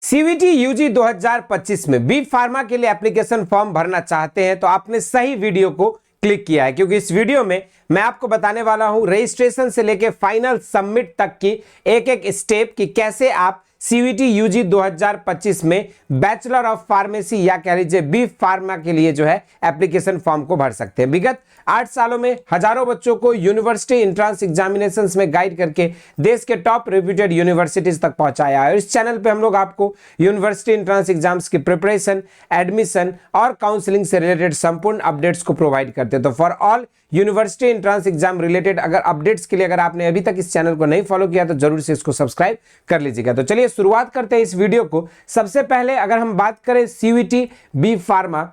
CVT UG 2025 में B pharma के लिए एप्लीकेशन फॉर्म भरना चाहते हैं तो आपने सही वीडियो को क्लिक किया है, क्योंकि इस वीडियो में मैं आपको बताने वाला हूं रजिस्ट्रेशन से लेकर फाइनल सबमिट तक की एक एक स्टेप कि कैसे आप सीवीटी यूजी 2025 में बैचलर ऑफ फार्मेसी या कह लीजिए बी फार्मा के लिए जो है एप्लीकेशन फॉर्म को भर सकते हैं। विगत 8 सालों में हजारों बच्चों को यूनिवर्सिटी एंट्रेंस एग्जामिनेशंस में गाइड करके देश के टॉप रेप्यूटेड यूनिवर्सिटीज तक पहुंचाया है। और इस चैनल पे हम लोग आपको यूनिवर्सिटी एंट्रेंस एग्जाम्स की प्रिपरेशन, एडमिशन और काउंसलिंग से रिलेटेड संपूर्ण अपडेट्स को प्रोवाइड करते हैं। तो for all university entrance exam related अगर अपडेट्स के लिए अगर आपने अभी तक इस चैनल को नहीं फॉलो किया तो जरूर से इसको सब्सक्राइब कर लीजिएगा। तो चलिए शुरुआत करते हैं इस वीडियो को। सबसे पहले अगर हम बात करें सीवीटी बी फार्मा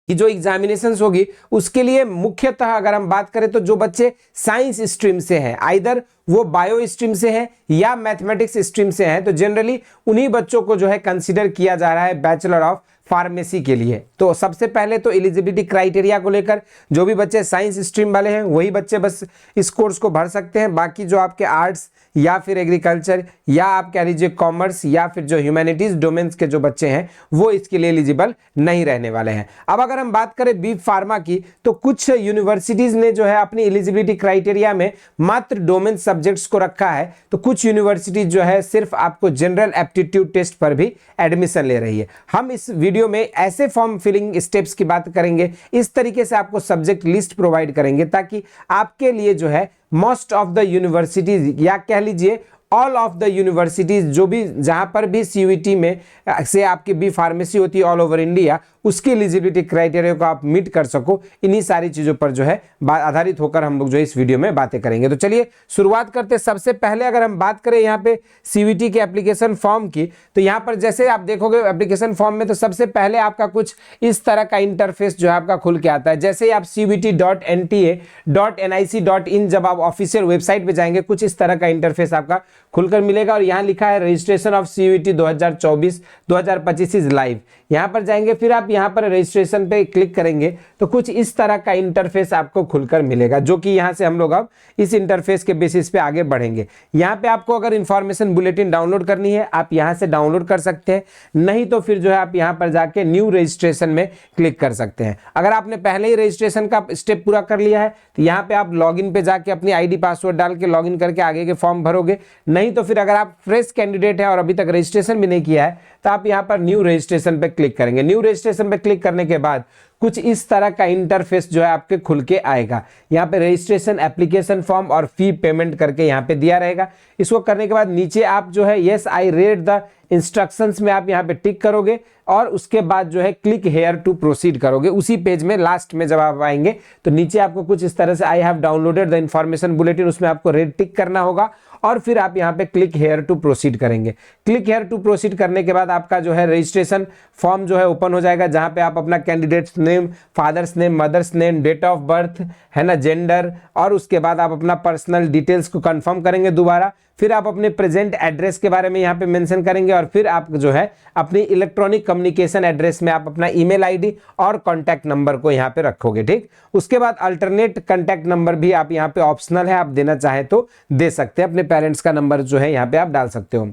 की जो एग्जामिनेशंस होगी उसके लिए मुख्यतः अगर हम बात करें तो जो बच्चे साइंस स्ट्रीम से हैं, आइदर वो बायो स्ट्रीम से हैं या मैथमेटिक्स स्ट्रीम से हैं, तो जनरली उन्हीं बच्चों को जो है कंसीडर किया जा रहा है बैचलर ऑफ फार्मेसी के लिए। तो सबसे पहले तो एलिजिबिलिटी क्राइटेरिया को लेकर जो भी बच्चे साइंस स्ट्रीम वाले हैं वही बच्चे बस इस कोर्स को भर सकते हैं। बाकी जो आपके आर्ट्स या फिर एग्रीकल्चर या आप कह लीजिए कॉमर्स या फिर जो ह्यूमैनिटीज डोमेन्स के जो बच्चे हैं वो इसके लिए एलिजिबल नहीं रहने वाले हैं। अब अगर हम बात करें बी फार्मा की तो कुछ यूनिवर्सिटीज ने जो है अपनी एलिजिबिलिटी क्राइटेरिया में मात्र डोमेन सब्जेक्ट्स को रखा है, तो कुछ यूनिवर्सिटीज जो है सिर्फ आपको जनरल एप्टीट्यूड टेस्ट पर भी एडमिशन ले रही है। हम इस वीडियो में ऐसे फॉर्म फिलिंग स्टेप्स की बात करेंगे, इस तरीके से आपको सब्जेक्ट लिस्ट प्रोवाइड करेंगे ताकि आपके लिए जो है मोस्ट ऑफ द यूनिवर्सिटीज या कह लीजिए ऑल ऑफ द यूनिवर्सिटीज जो भी जहां पर भी सीयूईटी में से आपकी बी फार्मेसी होती है ऑल ओवर इंडिया, उसकी एलिजिबिलिटी क्राइटेरिया को आप मीट कर सको। इन्हीं सारी चीजों पर जो है आधारित होकर हम लोग जो इस वीडियो में बातें करेंगे। तो चलिए शुरुआत करते हैं। सबसे पहले अगर हम बात करें यहाँ पे सीवीटी के एप्लीकेशन फॉर्म की, तो यहाँ पर जैसे आप देखोगे एप्लीकेशन फॉर्म में तो सबसे पहले आपका कुछ इस तरह का इंटरफेस जो है आपका खुल के आता है। जैसे ही आप cvt.nta.nic.in जब आप ऑफिशियल वेबसाइट पे जाएंगे कुछ इस तरह का इंटरफेस आपका खुलकर मिलेगा और यहाँ लिखा है registration of CUET 2024-2025 is live. यहाँ पर जाएंगे, फिर आप यहाँ पर रजिस्ट्रेशन पे क्लिक करेंगे तो कुछ इस तरह का इंटरफेस आपको खुलकर मिलेगा, जो कि यहाँ से हम लोग अब इस इंटरफेस के बेसिस पे आगे बढ़ेंगे। यहाँ पे आपको अगर इंफॉर्मेशन बुलेटिन डाउनलोड करनी है आप यहाँ से डाउनलोड कर सकते हैं, नहीं तो फिर जो है आप यहाँ पर जाके न्यू रजिस्ट्रेशन में क्लिक कर सकते हैं। अगर आपने पहले ही रजिस्ट्रेशन का स्टेप पूरा कर लिया है तो यहाँ पे आप लॉगिन पे जाके अपनी आईडी पासवर्ड डाल के लॉगिन करके आगे के फॉर्म भरोगे, नहीं तो फिर अगर आप फ्रेश कैंडिडेट है और अभी तक रजिस्ट्रेशन भी नहीं किया है तो आप यहाँ पर न्यू रजिस्ट्रेशन पे क्लिक करेंगे। न्यू रजिस्ट्रेशन पे क्लिक करने के बाद कुछ इस तरह का इंटरफेस जो है आपके खुल के आएगा। यहाँ पे रजिस्ट्रेशन, एप्लीकेशन फॉर्म और फी पेमेंट करके यहाँ पे दिया रहेगा। इसको करने के बाद नीचे आप जो है yes I read the instructions में आप यहाँ पे टिक करोगे और उसके बाद जो है क्लिक हेयर टू प्रोसीड करोगे। उसी पेज में लास्ट में जब आप आएंगे तो नीचे आपको कुछ इस तरह से I have downloaded the information bulletin, उसमें आपको रेड टिक करना होगा और फिर आप यहाँ पे क्लिक हेयर टू प्रोसीड करेंगे। क्लिक हेयर टू प्रोसीड करने के बाद आपका जो है रजिस्ट्रेशन फॉर्म जो है ओपन हो जाएगा, जहाँ पे आप अपना candidates name, father's name, mother's name, date of birth है ना, जेंडर, और उसके बाद आप अपना पर्सनल डिटेल्स को कंफर्म करेंगे दोबारा। फिर आप अपने प्रेजेंट एड्रेस के बारे में यहाँ पे मेंशन करेंगे और फिर आप जो है अपनी इलेक्ट्रॉनिक कम्युनिकेशन एड्रेस में आप अपना ईमेल आईडी और कॉन्टैक्ट नंबर को यहाँ पे रखोगे। ठीक, उसके बाद अल्टरनेट कॉन्टैक्ट नंबर भी आप यहाँ पे ऑप्शनल है, आप देना चाहें तो दे सकते हैं। अपने पेरेंट्स का नंबर जो है यहाँ पे आप डाल सकते हो।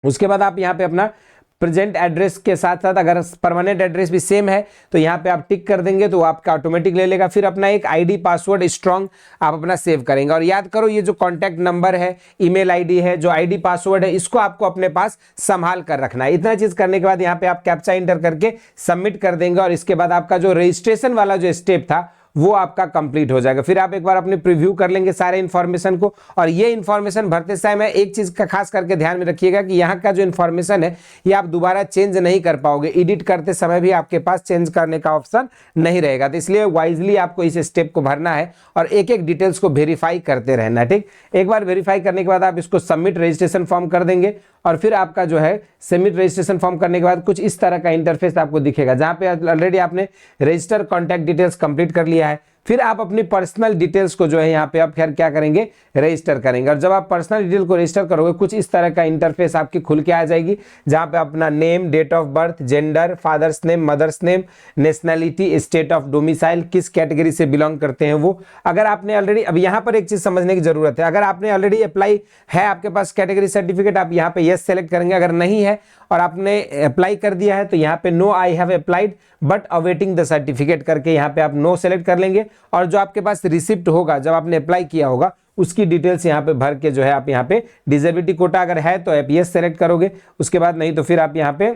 उसके बाद आप यहाँ पे अपना प्रेजेंट एड्रेस के साथ साथ अगर परमानेंट एड्रेस भी सेम है तो यहाँ पे आप टिक कर देंगे तो आपका ऑटोमेटिक ले लेगा। फिर अपना एक आईडी पासवर्ड स्ट्रॉन्ग आप अपना सेव करेंगे और याद करो ये जो कॉन्टैक्ट नंबर है, ईमेल आईडी है, जो आईडी पासवर्ड है, इसको आपको अपने पास संभाल कर रखना है। इतना चीज करने के बाद यहाँ पे आप कैप्चा इंटर करके सबमिट कर देंगे और इसके बाद आपका जो रजिस्ट्रेशन वाला जो स्टेप था वो आपका कंप्लीट हो जाएगा। फिर आप एक बार अपने प्रीव्यू कर लेंगे सारे इन्फॉर्मेशन को। और ये इन्फॉर्मेशन भरते समय एक चीज का खास करके ध्यान में रखिएगा कि यहाँ का जो इन्फॉर्मेशन है ये आप दोबारा चेंज नहीं कर पाओगे, एडिट करते समय भी आपके पास चेंज करने का ऑप्शन नहीं रहेगा। तो इसलिए वाइजली आपको इस स्टेप को भरना है और एक एक डिटेल्स को वेरीफाई करते रहना है। ठीक, एक बार वेरीफाई करने के बाद आप इसको सबमिट रजिस्ट्रेशन फॉर्म कर देंगे और फिर आपका जो है सबमिट रजिस्ट्रेशन फॉर्म करने के बाद कुछ इस तरह का इंटरफेस आपको दिखेगा, जहां पे ऑलरेडी आपने रजिस्टर कॉन्टैक्ट डिटेल्स कंप्लीट कर लिया है। फिर आप अपनी पर्सनल डिटेल्स को जो है यहाँ पे आप फिर क्या करेंगे, रजिस्टर करेंगे। और जब आप पर्सनल डिटेल को रजिस्टर करोगे कुछ इस तरह का इंटरफेस आपकी खुल के आ जाएगी, जहाँ पे अपना name, date of birth, gender, father's name, mother's name, nationality, state of domicile, किस कैटेगरी से बिलोंग करते हैं वो। अगर आपने ऑलरेडी, अब यहाँ पर एक चीज समझने की जरूरत है, अगर आपने ऑलरेडी अप्लाई है, आपके पास कैटेगरी सर्टिफिकेट, आप यहाँ पे यस सेलेक्ट करेंगे। अगर नहीं है और आपने अप्लाई कर दिया है तो यहाँ पे no I have applied but awaiting the certificate करके यहाँ पे आप नो सेलेक्ट कर लेंगे। और जो आपके पास रिसिप्ट होगा जब आपने अप्लाई किया होगा उसकी डिटेल्स यहाँ पे भर के जो है आप यहाँ पे डिसेबिलिटी कोटा अगर है तो आप यस सेलेक्ट करोगे, उसके बाद नहीं तो फिर आप यहाँ पे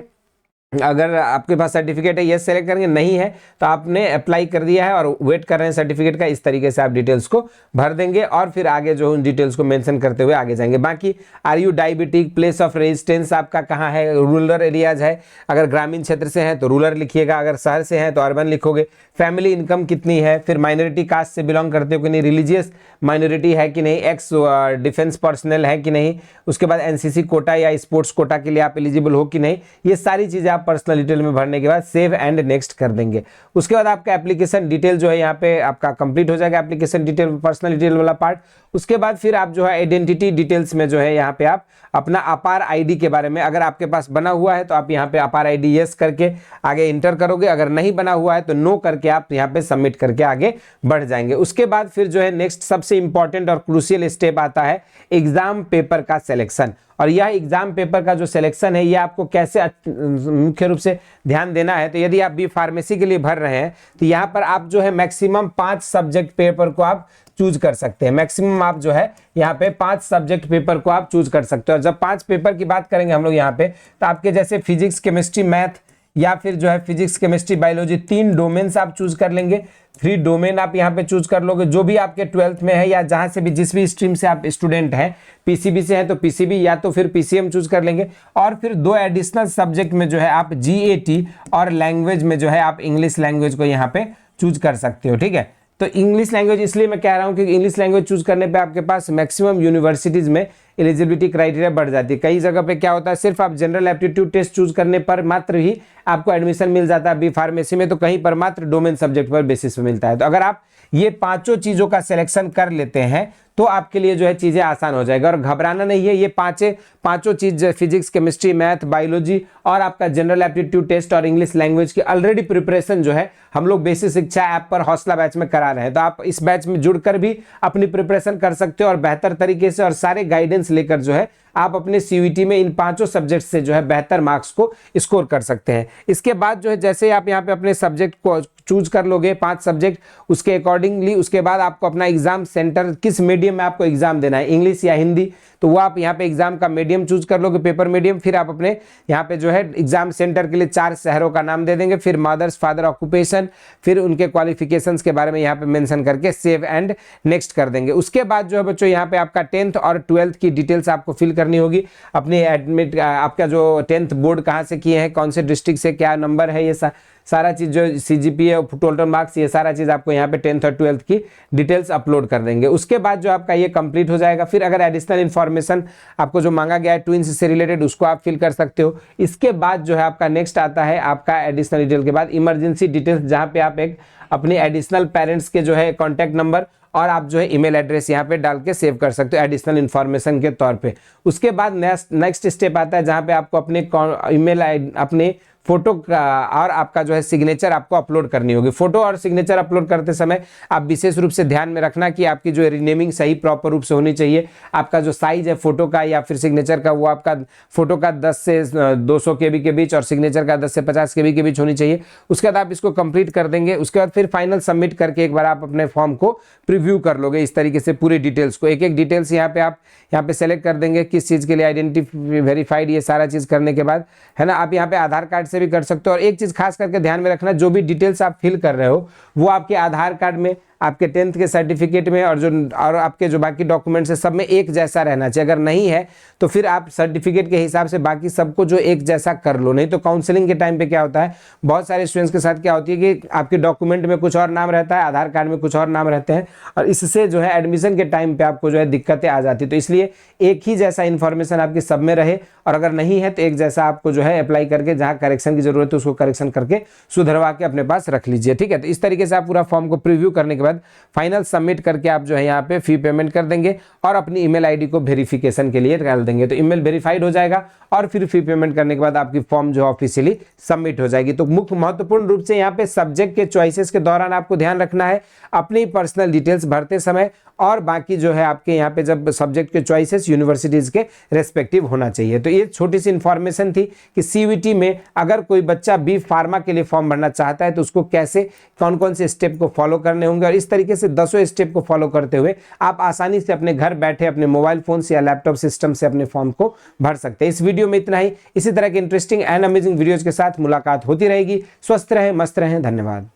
अगर आपके पास सर्टिफिकेट है यस सेलेक्ट करेंगे, नहीं है तो आपने अप्लाई कर दिया है और वेट कर रहे हैं सर्टिफिकेट का, इस तरीके से आप डिटेल्स को भर देंगे और फिर आगे जो उन डिटेल्स को मेंशन करते हुए आगे जाएंगे। बाकी are you diabetic, place of residence आपका कहाँ है, रूरल एरियाज है, अगर ग्रामीण क्षेत्र से हैं तो रूरल लिखिएगा, अगर शहर से हैं तो अर्बन लिखोगे, फैमिली इनकम कितनी है, फिर माइनॉरिटी कास्ट से बिलोंग करते हो कि नहीं, रिलीजियस माइनॉरिटी है कि नहीं, एक्स डिफेंस पर्सनल है कि नहीं, उसके बाद एनसीसी कोटा या स्पोर्ट्स कोटा के लिए आप एलिजिबल हो कि नहीं, ये सारी चीजें आप पर्सनल डिटेल में भरने के बाद सेव एंड नेक्स्ट कर देंगे। उसके बाद आपका एप्लीकेशन डिटेल जो है यहाँ पे आपका कंप्लीट हो जाएगा, एप्लीकेशन डिटेल पर्सनल डिटेल वाला पार्ट। उसके बाद फिर आप जो है आइडेंटिटी डिटेल्स में जो है यहाँ पे आप अपना अपार आईडी के बारे में, अगर आपके पास बना हुआ है तो आप यहाँ पे अपार आईडी यस करके आगे इंटर करोगे, अगर नहीं बना हुआ है तो नो करके आप यहाँ पे सबमिट करके आगे बढ़ जाएंगे। उसके बाद फिर जो है नेक्स्ट सबसे इंपॉर्टेंट और क्रूशियल स्टेप आता है एग्जाम पेपर का सिलेक्शन। और यह एग्जाम पेपर का जो सिलेक्शन है ये आपको कैसे मुख्य रूप से ध्यान देना है, तो यदि आप बी फार्मेसी के लिए भर रहे हैं तो यहाँ पर आप जो है मैक्सिमम 5 सब्जेक्ट पेपर को आप चूज कर सकते हैं। मैक्सिमम आप जो है यहाँ पे 5 सब्जेक्ट पेपर को आप चूज कर सकते हो। और जब 5 पेपर की बात करेंगे हम लोग यहाँ पे, तो आपके जैसे फिजिक्स, केमिस्ट्री, मैथ या फिर जो है फिजिक्स, केमिस्ट्री, बायोलॉजी 3 डोमेन्स आप चूज कर लेंगे। 3 डोमेन आप यहाँ पे चूज कर लोगे, जो भी आपके 12th में है या जहां से भी जिस भी स्ट्रीम से आप स्टूडेंट हैं, पीसीबी से हैं तो पीसीबी या तो फिर पीसीएम चूज कर लेंगे। और फिर 2 एडिशनल सब्जेक्ट में जो है आप जीएटी और लैंग्वेज में जो है आप इंग्लिश लैंग्वेज को यहाँ पे चूज कर सकते हो। ठीक है, तो इंग्लिश लैंग्वेज इसलिए मैं कह रहा हूँ क्योंकि इंग्लिश लैंग्वेज चूज करने पे आपके पास मैक्सिमम यूनिवर्सिटीज में एलिजिबिलिटी क्राइटेरिया बढ़ जाती है। कई जगह पे क्या होता है, सिर्फ आप जनरल एप्टीट्यूड टेस्ट चूज करने पर मात्र ही आपको एडमिशन मिल जाता है बी फार्मेसी में, तो कहीं पर मात्र डोमेन सब्जेक्ट पर बेसिस पे मिलता है। तो अगर आप ये 5 चीजों का सिलेक्शन कर लेते हैं तो आपके लिए जो है चीजें आसान हो जाएगा। और घबराना नहीं है, ये पांचों चीज फिजिक्स, केमिस्ट्री, मैथ, बायोलॉजी और आपका जनरल एप्टीट्यूड टेस्ट और इंग्लिश लैंग्वेज की ऑलरेडी प्रिपरेशन जो है हम लोग बेसिक शिक्षा ऐप पर हौसला बैच में करा रहे हैं। तो आप इस बैच में जुड़कर भी अपनी प्रिपरेशन कर सकते हो और बेहतर तरीके से और सारे गाइडेंस लेकर जो है आप अपने सीयूईटी में इन 5 सब्जेक्ट से जो है बेहतर मार्क्स को स्कोर कर सकते हैं। इसके बाद जो है जैसे आप यहाँ पे अपने सब्जेक्ट को चूज कर लोगे 5 सब्जेक्ट, उसके अकॉर्डिंगली उसके बाद आपको अपना एग्जाम सेंटर किस मीडियम में आपको एग्जाम देना है, इंग्लिश या हिंदी, तो वो आप यहाँ पे एग्जाम का मीडियम चूज कर लोगे, पेपर मीडियम। फिर आप अपने यहाँ पे जो है एग्जाम सेंटर के लिए 4 शहरों का नाम दे देंगे, फिर मदर्स फादर ऑक्यूपेशन, फिर उनके क्वालिफिकेशंस के बारे में यहाँ पे मेंशन करके सेव एंड नेक्स्ट कर देंगे। उसके बाद जो है बच्चों यहाँ पे आपका 10th और 12th की डिटेल्स आपको फिल करनी होगी। अपनी एडमिट आपका जो 10th बोर्ड कहाँ से किए हैं, कौन से डिस्ट्रिक्ट से, क्या नंबर है, ये सारा चीज जो सीजीपीए टोटल मार्क्स, ये सारा चीज आपको यहाँ पे 10th और 12th की डिटेल्स अपलोड कर देंगे। उसके बाद जो आपका ये कंप्लीट हो जाएगा। फिर अगर एडिशनल इन्फॉर्मेशन आपको जो मांगा गया है ट्विंस से रिलेटेड, उसको आप फिल कर सकते हो। इसके बाद जो है आपका नेक्स्ट आता है आपका एडिशनल डिटेल के बाद इमरजेंसी डिटेल्स, जहाँ पे आप एक अपने एडिशनल पेरेंट्स के जो है कॉन्टैक्ट नंबर और आप जो है ईमेल एड्रेस यहाँ पे डाल के सेव कर सकते हो एडिशनल इन्फॉर्मेशन के तौर पे। उसके बाद नेक्स्ट स्टेप आता है जहाँ पे आपको अपने ईमेल अपने फोटो का और आपका जो है सिग्नेचर आपको अपलोड करनी होगी। फोटो और सिग्नेचर अपलोड करते समय आप विशेष रूप से ध्यान में रखना कि आपकी जो रिनेमिंग सही प्रॉपर रूप से होनी चाहिए। आपका जो साइज है फोटो का या फिर सिग्नेचर का, वो आपका फोटो का 10 से 200 KB के बीच और सिग्नेचर का 10 से 50 KB के बीच होनी चाहिए। उसके बाद आप इसको कंप्लीट कर देंगे। उसके बाद फिर फाइनल सबमिट करके एक बार आप अपने फॉर्म को प्रीव्यू कर लोगे इस तरीके से पूरी डिटेल्स को। एक एक डिटेल्स यहाँ पे आप यहाँ पे सेलेक्ट कर देंगे किस चीज़ के लिए आइडेंटिटी वेरीफाइड, ये सारा चीज़ करने के बाद है ना आप यहाँ पे आधार कार्ड भी कर सकते हो। और एक चीज खास करके ध्यान में रखना, जो भी डिटेल्स आप फिल कर रहे हो वो आपके आधार कार्ड में, आपके 10th के सर्टिफिकेट में और आपके जो बाकी डॉक्यूमेंट्स है सब में एक जैसा रहना चाहिए। अगर नहीं है तो फिर आप सर्टिफिकेट के हिसाब से बाकी सबको जो एक जैसा कर लो। नहीं तो काउंसलिंग के टाइम पे क्या होता है, बहुत सारे स्टूडेंट्स के साथ क्या होती है कि आपके डॉक्यूमेंट में कुछ और नाम रहता है, आधार कार्ड में कुछ और नाम रहते हैं और इससे जो है एडमिशन के टाइम पे आपको जो है दिक्कतें आ जाती है। तो इसलिए एक ही जैसा इन्फॉर्मेशन आपकी सब में रहे और अगर नहीं है तो एक जैसा आपको जो है अप्लाई करके जहाँ करेक्शन की जरूरत है उसको करेक्शन करके सुधरवा के अपने पास रख लीजिए। ठीक है, तो इस तरीके से आप पूरा फॉर्म को प्रीव्यू करने के बाद बाद फाइनल सबमिट करके आप जो है यहाँ पे फी पेमेंट कर देंगे और अपनी ईमेल आईडी को वेरिफिकेशन के लिए डाल देंगे, तो ईमेल वेरीफाइड हो जाएगा और फिर फी पेमेंट करने के बाद आपकी फॉर्म जो ऑफिशियली सबमिट हो जाएगी। तो मुख्य महत्वपूर्ण रूप से यहाँ पे सब्जेक्ट के चॉइसेस के दौरान आपको ध्यान रखना है अपनी पर्सनल डिटेल्स भरते समय, और बाकी जो है आपके यहाँ पे जब सब्जेक्ट के चॉइसेस यूनिवर्सिटीज के रेस्पेक्टिव होना चाहिए। तो ये छोटी सी इन्फॉर्मेशन थी कि सीयूईटी में अगर कोई बच्चा बी फार्मा के लिए फॉर्म भरना चाहता है तो उसको कैसे कौन कौन से स्टेप को फॉलो करने होंगे, और इस तरीके से 10 स्टेप को फॉलो करते हुए आप आसानी से अपने घर बैठे अपने मोबाइल फोन से या लैपटॉप सिस्टम से अपने फॉर्म को भर सकते हैं। इस वीडियो में इतना ही। इसी तरह के इंटरेस्टिंग एंड अमेजिंग वीडियोज के साथ मुलाकात होती रहेगी। स्वस्थ रहें, मस्त रहें। धन्यवाद।